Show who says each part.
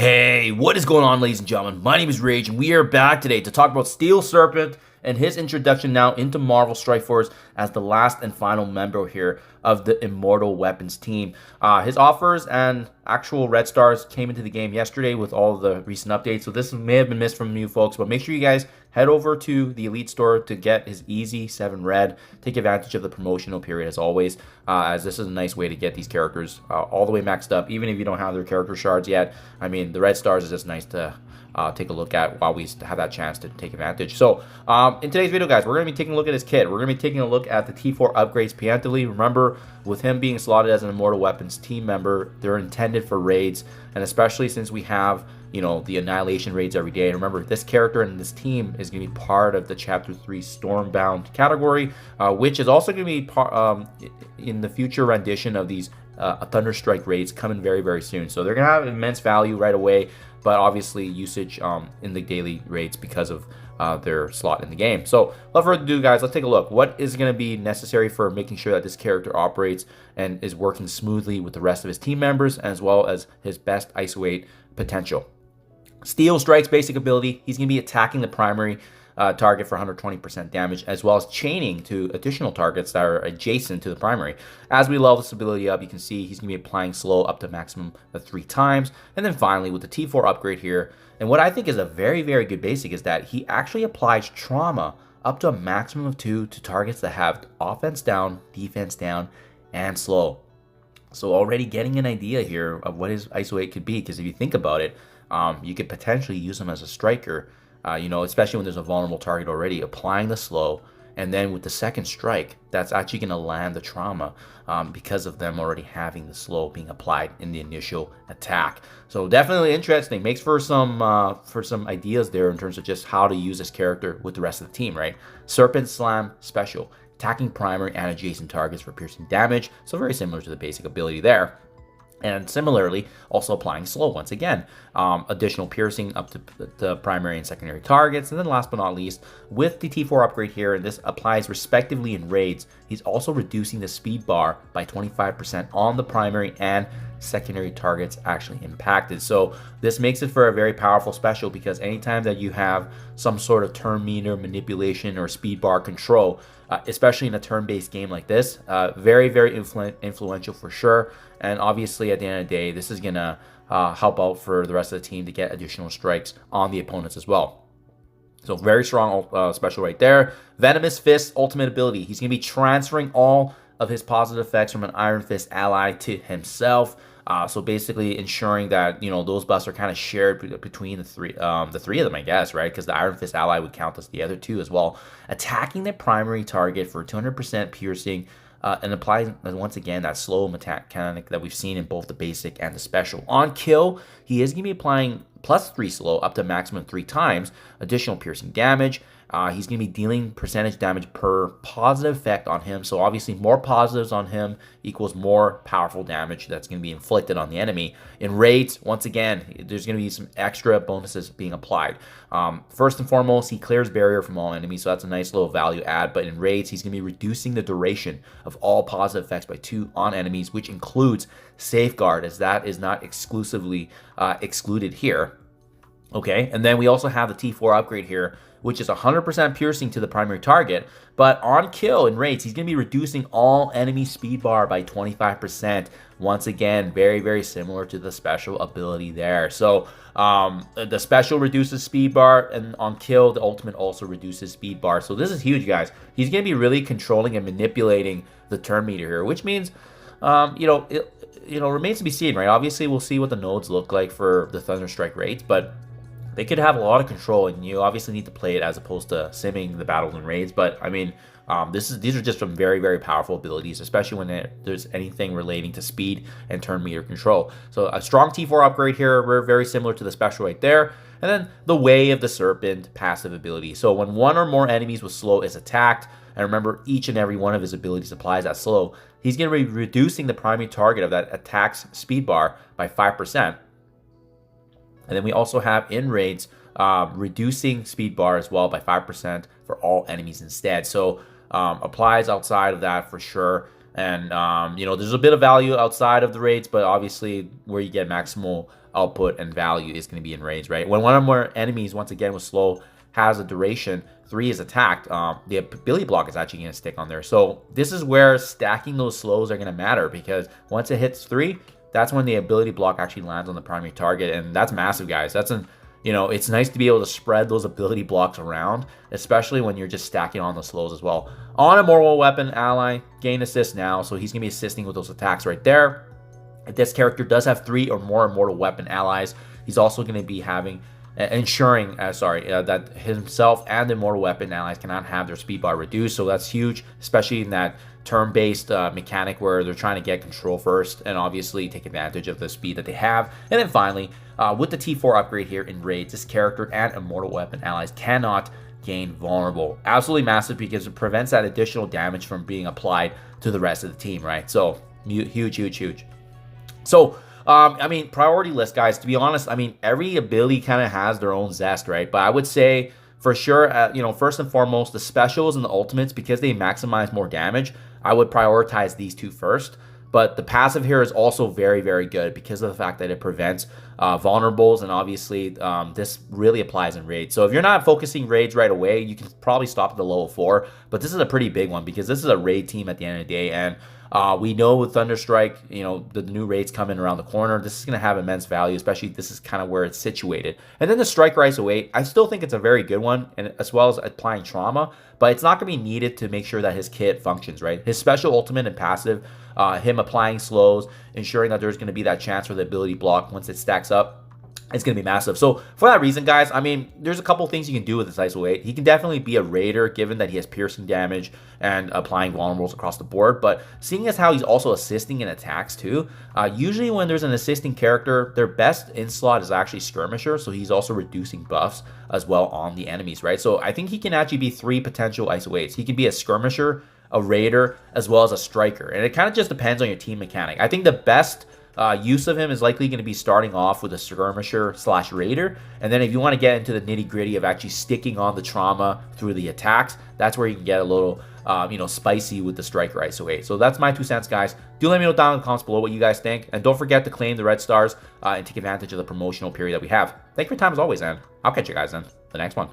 Speaker 1: Hey, what is going on, ladies and gentlemen? My name is Rayge, and we are back today to talk about Steel Serpent and his introduction now into Marvel Strike Force as the last and final member here of the Immortal Weapons team. His offers and actual red stars came into the game yesterday with all the recent updates, so this may have been missed from you folks, but make sure you guys head over to the Elite Store to get his easy 7 red. Take advantage of the promotional period as always, as this is a nice way to get these characters all the way maxed up, even if you don't have their character shards yet. I mean, the red stars is just nice to take a look at while we have that chance to take advantage. So in today's video, guys, we're going to be taking a look at his kit. We're going to be taking a look at the T4 upgrades preemptively. Remember, with him being slotted as an Immortal Weapons team member, they're intended for raids, and especially since we have, you know, the Annihilation raids every day. And remember, this character and this team is going to be part of the Chapter 3 Stormbound category, which is also going to be part in the future rendition of these Thunderstrike raids coming very, very soon. So they're going to have immense value right away, but obviously usage in the daily raids because of their slot in the game. So without further ado, guys, let's take a look. What is going to be necessary for making sure that this character operates and is working smoothly with the rest of his team members, as well as his best ISO-8 potential? Steel Strike's basic ability, he's going to be attacking the primary target for 120% damage, as well as chaining to additional targets that are adjacent to the primary. As we level this ability up, you can see he's going to be applying slow up to maximum of 3 times. And then finally, with the T4 upgrade here, and what I think is a very, very good basic is that he actually applies trauma up to a maximum of 2 to targets that have offense down, defense down, and slow. So already getting an idea here of what his ISO-8 could be, because if you think about it, you could potentially use him as a striker, you know, especially when there's a vulnerable target already, applying the slow, and then with the second strike, that's actually going to land the trauma because of them already having the slow being applied in the initial attack. So definitely interesting. Makes for some ideas there in terms of just how to use this character with the rest of the team, right? Serpent Slam Special, attacking primary and adjacent targets for piercing damage. So very similar to the basic ability there. And similarly, also applying slow once again. Additional piercing up to the primary and secondary targets. And then last but not least, with the T4 upgrade here, and this applies respectively in raids, he's also reducing the speed bar by 25% on the primary and secondary targets actually impacted. So this makes it for a very powerful special, because anytime that you have some sort of turn meter manipulation or speed bar control, especially in a turn-based game like this, very, very influential for sure. And obviously at the end of the day, this is gonna help out for the rest of the team to get additional strikes on the opponents as well. So very strong special right there. Venomous Fist ultimate ability. He's gonna be transferring all of his positive effects from an Iron Fist ally to himself. So basically ensuring that, you know, those buffs are kind of shared between the three of them, I guess, right? Because the Iron Fist ally would count as the other 2 as well. Attacking the primary target for 200% piercing, and applying once again that slow attack mechanic that we've seen in both the basic and the special. On kill, he is going to be applying +3 slow up to maximum 3 times, additional piercing damage. He's going to be dealing percentage damage per positive effect on him. So obviously more positives on him equals more powerful damage that's going to be inflicted on the enemy. In raids, once again, there's going to be some extra bonuses being applied. First and foremost, he clears barrier from all enemies, so that's a nice little value add. But in raids, he's going to be reducing the duration of all positive effects by 2 on enemies, which includes Safeguard, as that is not exclusively excluded here. Okay, and then we also have the T4 upgrade here, which is 100% piercing to the primary target. But on kill in raids, he's going to be reducing all enemy speed bar by 25%. Once again, very, very similar to the special ability there. So the special reduces speed bar, and on kill, the ultimate also reduces speed bar. So this is huge, guys. He's going to be really controlling and manipulating the turn meter here, which means, it remains to be seen, right? Obviously, we'll see what the nodes look like for the Thunderstrike raids, but they could have a lot of control, and you obviously need to play it as opposed to simming the battles and raids. But I mean, these are just some very, very powerful abilities, especially when there's anything relating to speed and turn meter control. So a strong T4 upgrade here. We're very similar to the special right there. And then the Way of the Serpent passive ability. So when 1 or more enemies with slow is attacked, and remember, each and every one of his abilities applies that slow, he's going to be reducing the primary target of that attack's speed bar by 5%. And then we also have in raids, reducing speed bar as well by 5% for all enemies instead. So applies outside of that for sure. And, there's a bit of value outside of the raids, but obviously where you get maximal output and value is going to be in Rayge, right? When one or more enemies, once again, with slow has a duration 3 is attacked, the ability block is actually going to stick on there. So this is where stacking those slows are going to matter, because once it hits 3, that's when the ability block actually lands on the primary target, and that's massive, guys. That's an it's nice to be able to spread those ability blocks around, especially when you're just stacking on the slows as well. On a Immortal weapon ally, gain assist now, so he's going to be assisting with those attacks right there. If this character does have 3 or more Immortal weapon allies, he's also going to be having ensuring that himself and the Immortal weapon allies cannot have their speed bar reduced. So that's huge, especially in that turn-based mechanic where they're trying to get control first and obviously take advantage of the speed that they have. And then finally, with the T4 upgrade here in Rayge, this character and Immortal weapon allies cannot gain vulnerable. Absolutely massive, because it prevents that additional damage from being applied to the rest of the team, right? So huge. So I mean, priority list, guys, to be honest, I mean, every ability kind of has their own zest, right? But I would say for sure, first and foremost, the specials and the ultimates, because they maximize more damage, I would prioritize these 2 first. But the passive here is also very, very good because of the fact that it prevents vulnerables, and obviously this really applies in Rayge. So if you're not focusing Rayge right away, you can probably stop at the level 4, but this is a pretty big one because this is a Rayge team at the end of the day, and we know with Thunderstrike, the new raids coming around the corner. This is going to have immense value, especially this is kind of where it's situated. And then the Striker ISO-8, I still think it's a very good one, and as well as applying trauma, but it's not going to be needed to make sure that his kit functions, right? His special, ultimate, and passive, him applying slows, ensuring that there's going to be that chance for the ability block once it stacks up, it's going to be massive. So for that reason, guys, I mean, there's a couple things you can do with this ISO-8. He can definitely be a raider, given that he has piercing damage and applying vulnerables across the board. But seeing as how he's also assisting in attacks too, usually when there's an assisting character, their best in slot is actually skirmisher. So he's also reducing buffs as well on the enemies, right? So I think he can actually be 3 potential ISO-8s. He can be a skirmisher, a raider, as well as a striker. And it kind of just depends on your team mechanic. I think the best use of him is likely going to be starting off with a skirmisher / raider, and then if you want to get into the nitty gritty of actually sticking on the trauma through the attacks, that's where you can get a little spicy with the Striker ISO-8. So that's my 2 cents, guys. Do let me know down in the comments below what you guys think, and don't forget to claim the red stars and take advantage of the promotional period that we have. Thank you for your time as always, and I'll catch you guys in the next one.